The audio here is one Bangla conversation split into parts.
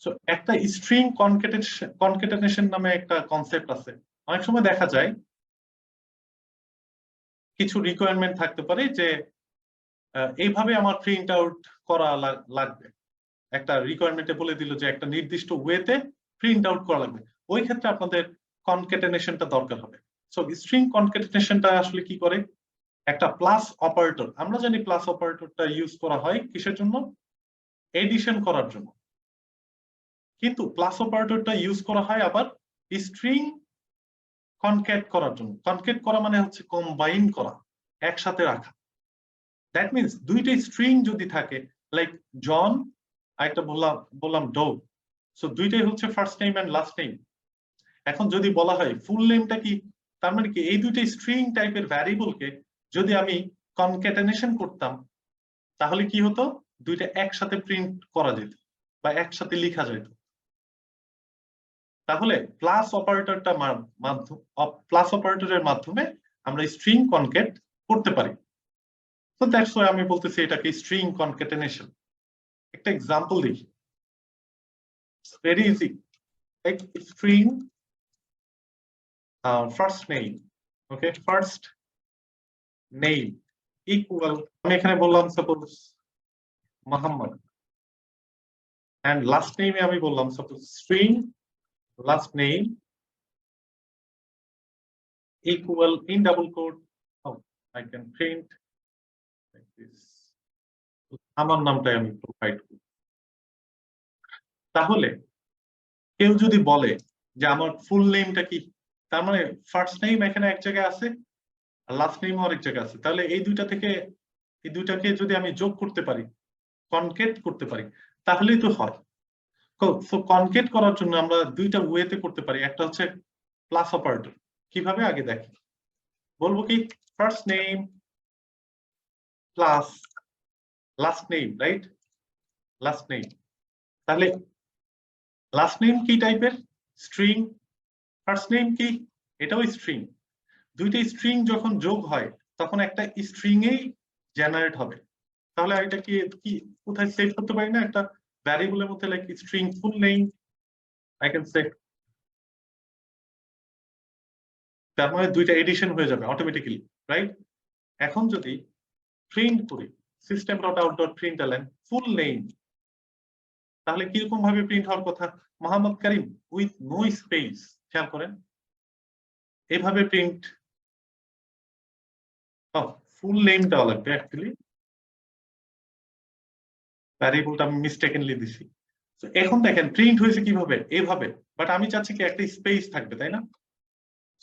সো একটা স্ট্রিং কনকেটেনেশন নামে একটা কনসেপ্ট আছে। অনেক সময় দেখা যায় কিছু রিকোয়ারমেন্ট থাকতে পারে যে এইভাবে আমার প্রিন্ট আউট করা লাগবে, একটা রিকোয়ারমেন্টে বলে দিল যে একটা নির্দিষ্ট ওয়েতে প্রিন্ট আউট করা লাগবে, ওই ক্ষেত্রে আপনাদের কনকেটেনেশনটা দরকার হবে। সো স্ট্রিং কনকেটেনেশনটা আসলে কি করে, একটা প্লাস অপারেটর, আমরা জানি প্লাস অপারেটরটা ইউজ করা হয় কিসের জন্য, এডিশন করার জন্য, কিন্তু প্লাস অপারেটরটা ইউজ করা হয় আবার স্ট্রিং কনকেট করার জন্য। কনকেট করা মানে হচ্ছে কম্বাইন করা, একসাথে রাখা। দ্যাট মিনস দুইটা স্ট্রিং যদি থাকে, লাইক জন আর একটা বললাম ডগ, সো দুইটাই হচ্ছে first name and last name. এখন যদি বলা হয় ফুল নেমটা কি, তার মানে কি এই দুইটা স্ট্রিং টাইপের ভ্যারিয়েবলকে যদি আমি কনকেটেনেশন করতাম তাহলে কি হতো, দুইটা একসাথে প্রিন্ট করা যেত বা একসাথে লেখা যেত। তাহলে প্লাস অপারেটরটা প্লাস অপারেটরের মাধ্যমে আমরা স্ট্রিং কনকেট করতে পারি। তো দ্যাটস ওয়াই আমি বলতেছি এটাকে স্ট্রিং কনকেটেনেশন। একটা এক্সাম্পল দেখি, very easy, like string first name, okay, first name equal, আমি এখানে বললাম সাপোজ মোহাম্মদ, এন্ড লাস্ট নেমে আমি বললাম suppose string last name equal in double quote. Oh, I can print like this. আমার নামটাই আমি প্রোভাইড করি। তাহলে কেউ যদি বলে যে আমার ফুল নেমটা কি, তার মানে ফার্স্ট নেম এখানে এক জায়গায় আছে আর লাস্ট নেম আরেক জায়গায় আছে, তাহলে এই দুইটাকে যদি আমি যোগ করতে পারি, কনকেট করতে পারি, তাহলেই তো হয়। সো কনকেট করার জন্য আমরা দুইটা ওয়েতে করতে পারি, একটা হচ্ছে প্লাস অপারেটর। কিভাবে আগে দেখি, বলবো কি first name plus last name, right, last name. তাহলে লাস্ট নেম কি টাইপের, স্ট্রিং, ফার্স্ট নেম কি, এটাও স্ট্রিং। দুইটা স্ট্রিং যখন যোগ হয় তখন একটা স্ট্রিং এই জেনারেট হবে। তাহলে এটা কি কোথায় সেভ করতে পারি না, একটা ভ্যারিয়েবলের মধ্যে, like string full name I can say, তার মানে দুইটা এডিশন হয়ে যাবে অটোমেটিক্যালি, রাইট। এখন যদি প্রিন্ট করি system.out.println ফুল নেম, তাহলে কিরকম ভাবে প্রিন্ট হওয়ার কথা, মোহাম্মদ করিম উইথ নো স্পেস, খেয়াল করেন এভাবে প্রিন্ট, ফুল নেম দেওয়া লাগবে, অ্যাকচুয়ালি ভ্যারিয়েবলটা আমি মিস্টেকেনলি দিছি। এখন দেখেন প্রিন্ট হয়েছে কিভাবে, এভাবে, বাট আমি চাচ্ছি কি একটা স্পেস থাকবে, তাই না।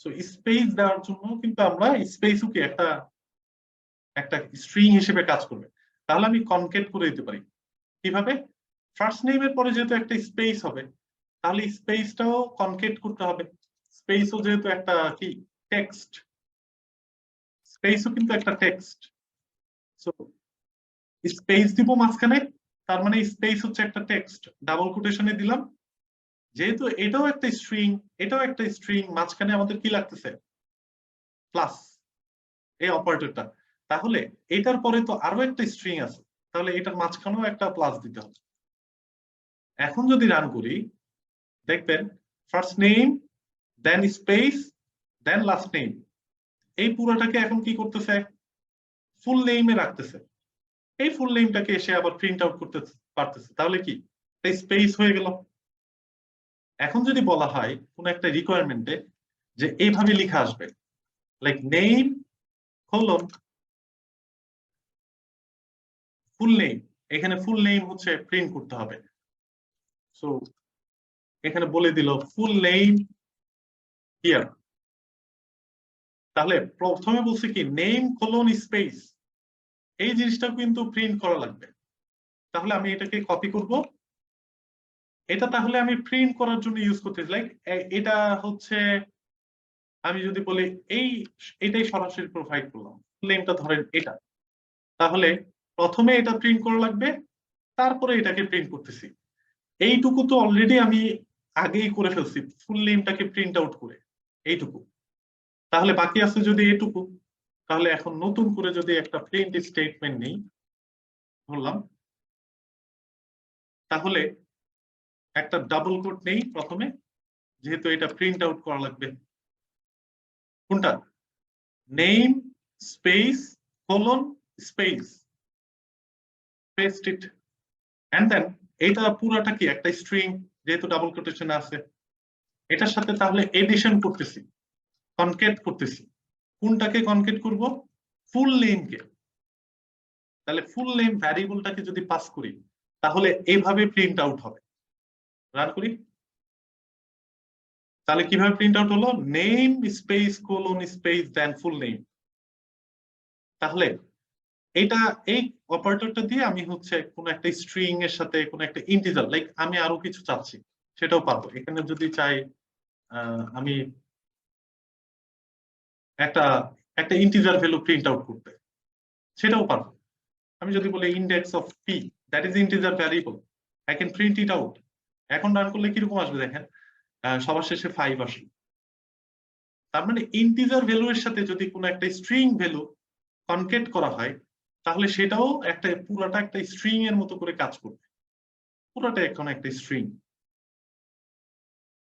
সো স্পেস দেওয়ার জন্য কিন্তু আমরা স্পেসও কি একটা স্ট্রিং হিসেবে কাজ করবে, তাহলে আমি কনকেট করে দিতে পারি। কিভাবে, ফার্স্ট নেমের পরে যেহেতু একটা স্পেস হবে, তাহলে স্পেসটাও কনকেট করতে হবে। স্পেসও যেহেতু একটা কি টেক্সট, স্পেসও কিন্তু একটা টেক্সট, সো স্পেস দিব মাঝখানে, তার মানে স্পেস হচ্ছে একটা টেক্সট, ডাবল কোটেশনে দিলাম, যেহেতু এটাও একটা স্ট্রিং এটাও একটা স্ট্রিং, মাঝখানে আমাদের কি লাগতেছে, প্লাস এই অপারেটরটা, তাহলে এটার পরে তো আরো একটা স্ট্রিং আছে, তাহলে এটার মাঝখানেও একটা প্লাস দিতে হবে। এখন যদি রান করি দেখবেন ফার্স্ট নেম দেন স্পেস দেন লাস্ট নেম, এই পুরোটাকে এখন কি করতেছে, ফুল নেমে রাখতেছে, এই ফুল নেমটাকে এসে আবার প্রিন্ট আউট করতে পারতেছে, তাহলে কি স্পেস হয়ে গেল। এখন যদি বলা হয় কোন একটা রিকোয়ারমেন্টে যে এইভাবে লেখা আসবে, like name colon full name, এখানে ফুল নেম হচ্ছে প্রিন্ট করতে হবে, সো এখানে বলে দিল ফুল নেম হিয়ার, তাহলে প্রথমে বলছে কি নেম কোলন স্পেস, এই জিনিসটা কিন্তু প্রিন্ট করা লাগবে। তাহলে আমি এটাকে কপি করব, এটা তাহলে আমি প্রিন্ট করার জন্য ইউজ করতে, লাইক এটা হচ্ছে আমি যদি বলি এটাই সরাসরি প্রোভাইড করলাম, নেমটা ধরেন এটা, তাহলে প্রথমে এটা প্রিন্ট করা লাগবে, তারপরে এটাকে প্রিন্ট করতেছি। এইটুকু তো অলরেডি আমি আগেই করে ফেলছি, ফুল নেমটাকে প্রিন্ট আউট করে, এইটুকু। তাহলে বাকি আছে যদি এটুকু, তাহলে এখন নতুন করে যদি একটা প্রিন্ট স্টেটমেন্ট নেই বললাম, তাহলে একটা ডাবল কোট নেই প্রথমে, যেহেতু এটা প্রিন্ট আউট করা লাগবে। কোনটা? Name space colon space, paste it, and then এটা পুরাটা কি একটা স্ট্রিং, যেহেতু ডাবল কোটেশন আছে। এটার সাথে তাহলে এডিশন করতেছি, কনকেট করতেছি। কোনটাকে কনকেট করব? ফুল নেমকে। তাহলে ফুল নেম ভ্যারিয়েবলটাকে যদি পাস করি তাহলে এইভাবে প্রিন্ট আউট হবে। রান করি, তাহলে কিভাবে প্রিন্ট আউট হলো? নেম স্পেস কোলন স্পেস দেন ফুল নেম। তাহলে এটা এই অপারেটরটা দিয়ে আমি হচ্ছে কোন একটা স্ট্রিং এর সাথে কোন একটা ইন্টিজার, লাইক আমি আরো কিছু চাচ্ছি সেটাও পারবো। এখানে যদি চাই আমি একটা একটা ইন্টিজার ভ্যালু প্রিন্ট আউট করতে, সেটাও পারবো। আমি যদি বলি index of P, that is integer variable, I can print it out. এখন রান করলে কিরকম আসবে দেখেন, সবার শেষে 5 আসে। তার মানে ইন্টিজার ভ্যালু এর সাথে যদি কোনো একটা স্ট্রিং ভ্যালু কনকেট করা হয় তাহলে সেটাও একটা পুরাটা একটা স্ট্রিং এর মতো করে কাজ করবে। পুরাটা এখন একটা স্ট্রিং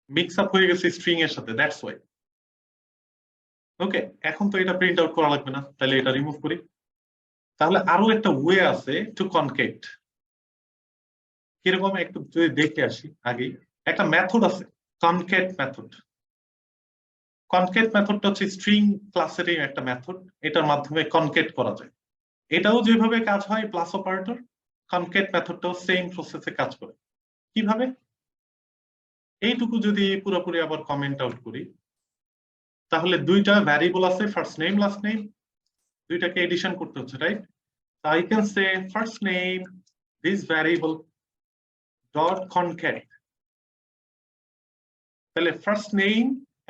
মিক্স আপ হয়ে গেছে স্ট্রিং এর সাথে, দ্যাটস ওয়াই। ওকে, এখন তো এটা প্রিন্ট আউট করা লাগবে না, তাহলে এটা রিমুভ করি। তাহলে আরো একটা ওয়ে আছে টু কনকেট। কিরকম একটু যদি দেখে আসি আগে। একটা মেথড আছে কনকেট মেথড। কনকেট মেথডটা হচ্ছে স্ট্রিং ক্লাসেরই একটা মেথড, এটার মাধ্যমে কনকেট করা যায়। এটাও যেভাবে কাজ হয় প্লাস অপারেটর, কনকেট মেথডটাও সেম প্রসেসে কাজ করে। কিভাবে? এইটুকু যদি পুরোপুরি আবার কমেন্ট আউট করি, তাহলে দুইটা ভ্যারিয়েবল আছে ফার্স্ট নেম লাস্ট নেম, দুইটাকে এডিশন করতে হচ্ছে, right? I can say first name this variable dot concat. তাহলে ফার্স্ট নেম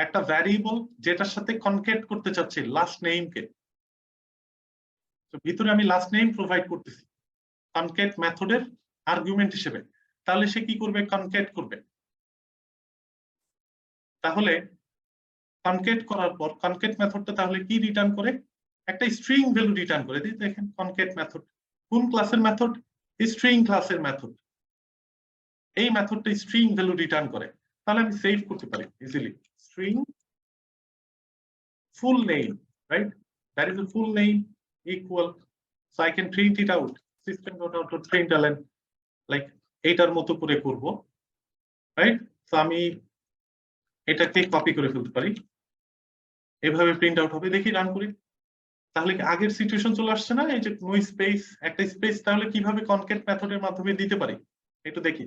একটা ভ্যারিয়েবল যেটার সাথে কনকেট করতে চাচ্ছি লাস্ট নেমকে, তো ভিতরে আমি লাস্ট নেম প্রোভাইড করতেছি কনকেট মেথডের আর্গুমেন্ট হিসেবে। তাহলে সে কি করবে? কনকেট করবে। তাহলে কনকেট করার পর কনকেট মেথডটা তাহলে কি রিটার্ন করে? একটা স্ট্রিং ভ্যালু রিটার্ন করে। দেখেন কনকেট মেথড কোন ক্লাসের মেথড? স্ট্রিং ক্লাসের মেথড। এই মেথডটা স্ট্রিং ভ্যালু রিটার্ন করে। তাহলে আমি সেভ করতে পারি easily string full name, right? That is the full name equal, so I can print it out system.out.println, like এটার মতো করে করব, রাইট? তো আমি এটাকে কপি করে ফেলতে পারি, এভাবে প্রিন্ট আউট হবে। দেখি রান করি, তাহলে কি আগের সিচুয়েশন চলে আসছে না? এই যে নো স্পেস, একটা স্পেস তাহলে কিভাবে কনকেট মেথডের মাধ্যমে দিতে পারি একটু দেখি।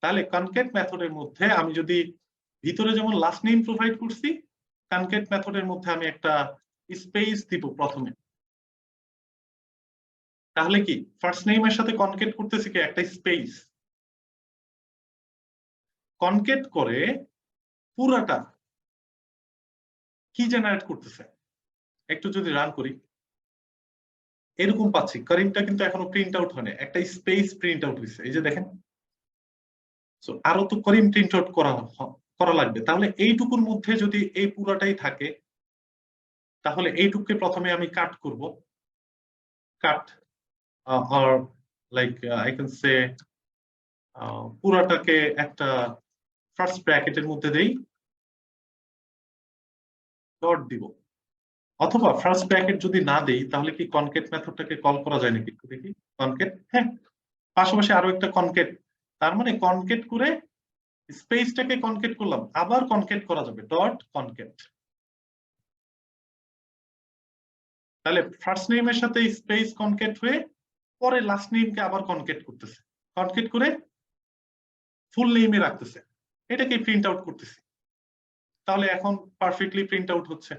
তাহলে কনকেট মেথডের মধ্যে আমি যদি ভিতরে যেমন লাস্ট নেম প্রোভাইড করছি, কনকেট মেথডের মধ্যে আমি একটা স্পেস দিব প্রথমে। তাহলে কি ফার্স্ট নেমের সাথে কনকেট করতেছি কি একটা স্পেস, কনকেট করে পুরাটা কি জেনারেট করতেছে একটু যদি রান করি, এরকম পাচ্ছি। করিমটা কিন্তু এখনো প্রিন্ট আউট হয়নি, একটা স্পেস প্রিন্ট আউট হয়েছে, এই যে দেখেন। সো আরো তো করিম প্রিন্ট আউট করা লাগবে। তাহলে এইটুকুর মধ্যে যদি এই পুরাটাই থাকে তাহলে এইটুকুকে প্রথমে আমি কাট করব, কাট or like I can say পুরাটাকে একটা ফার্স্ট ব্র্যাকেটের মধ্যে দেই, ডট দিব। অথবা ফার্স্ট ব্র্যাকেট যদি না দেই তাহলে কি কনকেট মেথডটাকে কল করা যায় নাকি একটু দেখি। কনকেট, হ্যাঁ, পাশাপাশি আরো একটা কনকেট, তার মানে কনকেট করে স্পেসটাকে কনকেট করলাম, আবার কনকেট করা যাবে ডট কনকেট। তাহলে ফার্স্ট নেমের সাথে স্পেস কনকেট হয়ে পরে লাস্ট নেমকে আবার কনকেট করতেছে, কনকেট করে ফুল নেমে রাখতেছে, এটাকে প্রিন্ট আউট করতেছি। তাহলে এখন পারফেক্টলি প্রিন্ট আউট হচ্ছে।